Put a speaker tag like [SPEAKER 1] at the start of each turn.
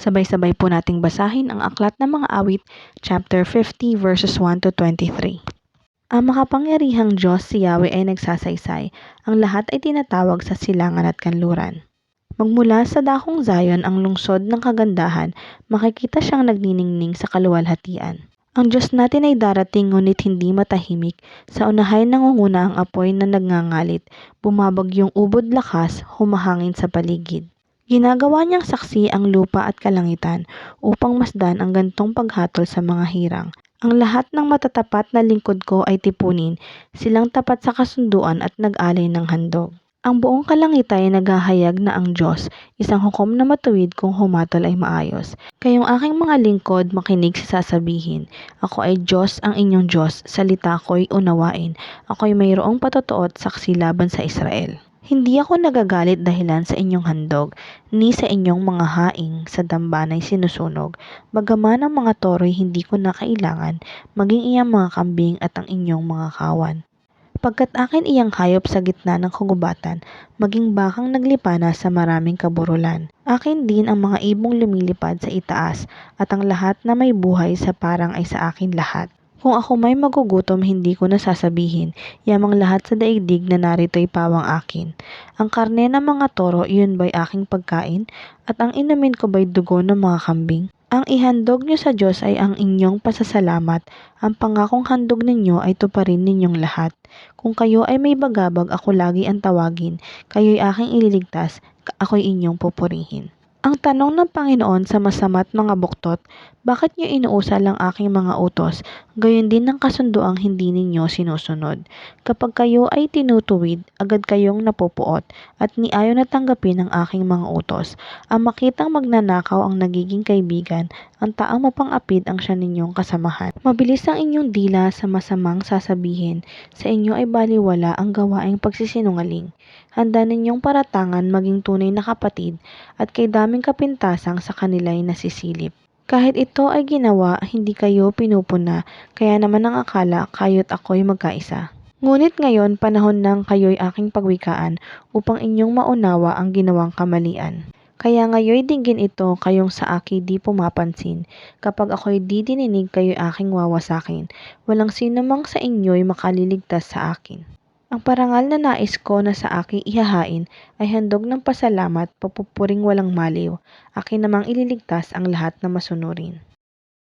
[SPEAKER 1] Sabay-sabay po nating basahin ang Aklat ng Mga Awit, chapter 50 verses 1 to 23. Ang makapangyarihang Diyos si Yahweh ay nagsasaysay, ang lahat ay tinatawag sa silangan at kanluran. Magmula sa dakong Zion ang lungsod ng kagandahan, makikita siyang nagniningning sa kaluwalhatian. Ang Diyos natin ay darating ngunit hindi matahimik, sa unahay nangunguna ang apoy na nagngangalit, bumabagyong ubod lakas, humahangin sa paligid. Ginagawa niyang saksi ang lupa at kalangitan upang masdan ang gantong paghatol sa mga hirang. Ang lahat ng matatapat na lingkod ko ay tipunin, silang tapat sa kasunduan at nag-alay ng handog. Ang buong kalangitan ay naghahayag na ang Diyos, isang hukom na matuwid kung humatol ay maayos. Kayong aking mga lingkod makinig sa sasabihin, ako ay Diyos ang inyong Diyos, salita ko'y unawain, ako'y mayroong patotoo at saksi laban sa Israel. Hindi ako nagagalit dahilan sa inyong handog, ni sa inyong mga haing sa dambanay sinusunog. Bagaman ang mga toro'y hindi ko na kailangan, maging iyang mga kambing at ang inyong mga kawan. Pagkat akin iyang hayop sa gitna ng kagubatan, maging bakang naglipana sa maraming kaburulan. Akin din ang mga ibong lumilipad sa itaas, at ang lahat na may buhay sa parang ay sa akin lahat. Kung ako may magugutom, hindi ko nasasabihin, yamang lahat sa daigdig na narito'y pawang akin. Ang karne ng mga toro, iyon ba'y aking pagkain? At ang inumin ko ba'y dugo ng mga kambing? Ang ihandog niyo sa Diyos ay ang inyong pasasalamat. Ang pangakong handog ninyo ay tuparin ninyong lahat. Kung kayo ay may bagabag, ako lagi ang tawagin. Kayo'y aking ililigtas, ako'y inyong pupurihin. Ang tanong ng Panginoon sa masama't mga buktot, bakit niyo inuusal ang aking mga utos, gayon din ng kasunduang hindi ninyo sinusunod? Kapag kayo ay tinutuwid, agad kayong napupuot, at ni ayaw na tanggapin ang aking mga utos. Ang makitang magnanakaw ang nagiging kaibigan, ang taang mapang-apid ang siya ninyong kasamahan. Mabilis ang inyong dila sa masamang sasabihin, sa inyo ay baliwala ang gawaing pagsisinungaling. Handa ninyong paratangan maging tunay na kapatid, at kay daming kapintasang sa kanila'y nasisilip. Kahit ito ay ginawa, hindi kayo pinupuna, kaya naman ang akala kayo't ako'y magkaisa. Ngunit ngayon panahon nang kayo'y aking pagwikaan upang inyong maunawa ang ginawang kamalian. Kaya ngayoy dinggin ito kayong sa aki di pumapansin. Kapag ako'y di dininig kayo'y aking wawasakin. Walang sino mang sa inyo'y makaliligtas sa akin. Ang parangal na nais ko na sa aking ihahain ay handog ng pasalamat, papupuring walang maliw. Akin namang ililigtas ang lahat na masunurin.